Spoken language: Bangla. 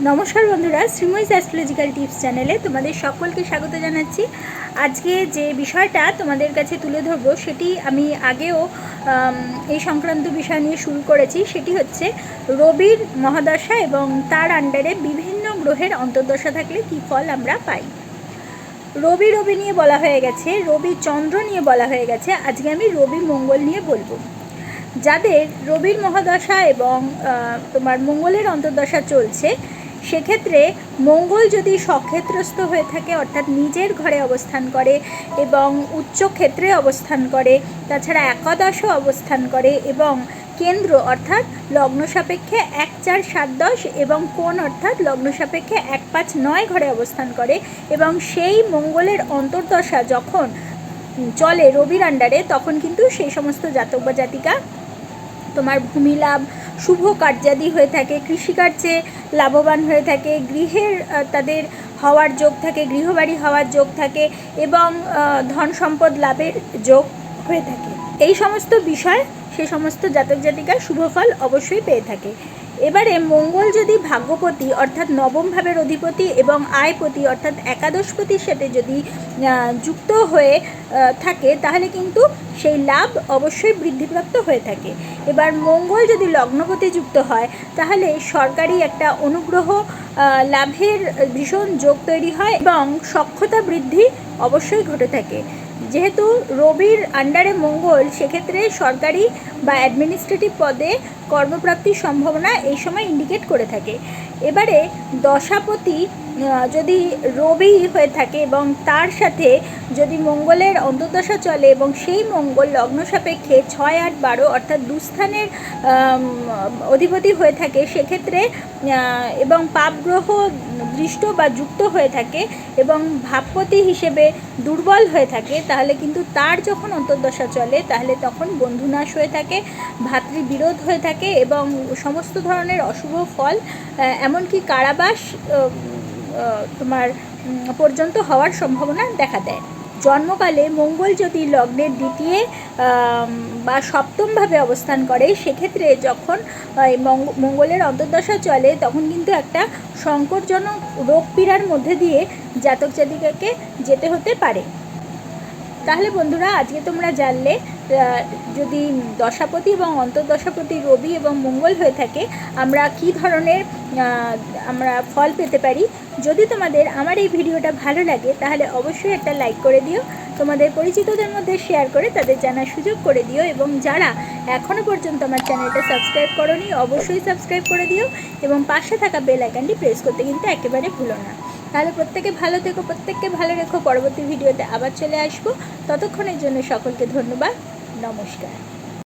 নমস্কার বন্ধুরা, শ্রীময়ীস অ্যাস্ট্রোলজিক্যাল টিপস চ্যানেলে তোমাদের সকলকে স্বাগত জানাচ্ছি। আজকে যে বিষয়টা তোমাদের কাছে তুলে ধরবো সেটি আমি আগেও এই সংক্রান্ত বিষয় নিয়ে শুরু করেছি। সেটি হচ্ছে রবির মহাদশা এবং তার আন্ডারে বিভিন্ন গ্রহের অন্তর্দশা থাকলে কী ফল আমরা পাই। রবি নিয়ে বলা হয়ে গেছে, রবি চন্দ্র নিয়ে বলা হয়ে গেছে। আজকে আমি রবি মঙ্গল নিয়ে বলবো। যাদের রবির মহাদশা এবং তোমার মঙ্গলের অন্তর্দশা চলছে, সেক্ষেত্রে মঙ্গল যদি স্বক্ষেত্রস্থ হয়ে থাকে, অর্থাৎ নিজের ঘরে অবস্থান করে এবং উচ্চ ক্ষেত্রে অবস্থান করে, তাছাড়া একাদশও অবস্থান করে এবং কেন্দ্র অর্থাৎ লগ্ন সাপেক্ষে 1, 4, 7, 10 এবং কোণ অর্থাৎ লগ্ন সাপেক্ষে 1, 5, 9 ঘরে অবস্থান করে এবং সেই মঙ্গলের অন্তর্দশা যখন চলে রবির আন্ডারে, তখন কিন্তু সেই সমস্ত জাতক বা জাতিকা তোমার ভূমি লাভ, শুভ কার্যাদি হয়ে থাকে, কৃষিকার্যে লাভবান হয়ে থাকে, গৃহের তাদের হওয়ার যোগ থাকে, গৃহবাড়ি হওয়ার যোগ থাকে এবং ধন সম্পদ লাভের যোগ হয়ে থাকে। এই সমস্ত বিষয় সে সমস্ত জাতক জাতিকা শুভ ফল অবশ্যই পেয়ে থাকে। এবারে মঙ্গল যদি ভাগ্যপতি অর্থাৎ নবম ভাবের অধিপতি এবং আয়পতি অর্থাৎ একাদশপতির সাথে যদি যুক্ত হয়ে থাকে, তাহলে কিন্তু সেই লাভ অবশ্যই বৃদ্ধিপ্রাপ্ত হয়ে থাকে। এবার মঙ্গল যদি লগ্নপতি যুক্ত হয়, তাহলে সরকারি একটা অনুগ্রহ লাভের ভীষণ যোগ তৈরি হয় এবং সক্ষতা বৃদ্ধি অবশ্যই ঘটে থাকে। যেহেতু রবির আন্ডারে মঙ্গল, সেক্ষেত্রে সরকারি বা অ্যাডমিনিস্ট্রেটিভ পদে কর্মপ্রাপ্তির সম্ভাবনা এই সময় ইন্ডিকেট করে থাকে। এবারে দশাপতি যদি রবি হয়ে থাকে এবং তার সাথে যদি মঙ্গলের অন্তর্দশা চলে এবং সেই মঙ্গল লগ্ন সাপেক্ষে 6, 8, 12 অর্থাৎ দুস্থানের অধিপতি হয়ে থাকে, সেক্ষেত্রে এবং পাপগ্রহ দৃষ্ট বা যুক্ত হয়ে থাকে এবং ভাবপতি হিসেবে দুর্বল হয়ে থাকে, তাহলে কিন্তু তার যখন অন্তর্দশা চলে, তাহলে তখন বন্ধুনাশ হয়ে থাকে, ভাতৃবিরোধ হয়ে থাকে এবং সমস্ত ধরনের অশুভ ফল, এমনকি কারাবাস তোমার পর্যন্ত হওয়ার সম্ভাবনা দেখা দেয়। জন্মকালে মঙ্গল যদি লগ্নের দ্বিতীয় বা সপ্তমভাবে অবস্থান করে, সেক্ষেত্রে যখন মঙ্গলের অন্তর্দশা চলে, তখন কিন্তু একটা সংকটজনক রোগ পীড়ার মধ্যে দিয়ে জাতক জাতিকাকে যেতে হতে পারে। তাহলে বন্ধুরা, আজকে তোমরা জানলে যদি দশাপতি এবং অন্তর্দশাপতি রবি এবং মঙ্গল হয়ে থাকে, আমরা কী ধরনের আমরা ফল পেতে পারি। যদি তোমাদের আমার এই ভিডিওটা ভালো লাগে, তাহলে অবশ্যই একটা লাইক করে দিও, তোমাদের পরিচিতদের মধ্যে শেয়ার করে তাদের জানার সুযোগ করে দিও এবং যারা এখনও পর্যন্ত আমার চ্যানেলটা সাবস্ক্রাইব করোনি, অবশ্যই সাবস্ক্রাইব করে দিও এবং পাশে থাকা বেল আইকনটি প্রেস করতে কিন্তু একেবারে ভুলো না। তাহলে প্রত্যেকে ভালো থেকো, প্রত্যেককে ভালো রেখো। পরবর্তী ভিডিওতে আবার চলে আসবো। ততক্ষণের জন্য সকলকে ধন্যবাদ। নমস্কার।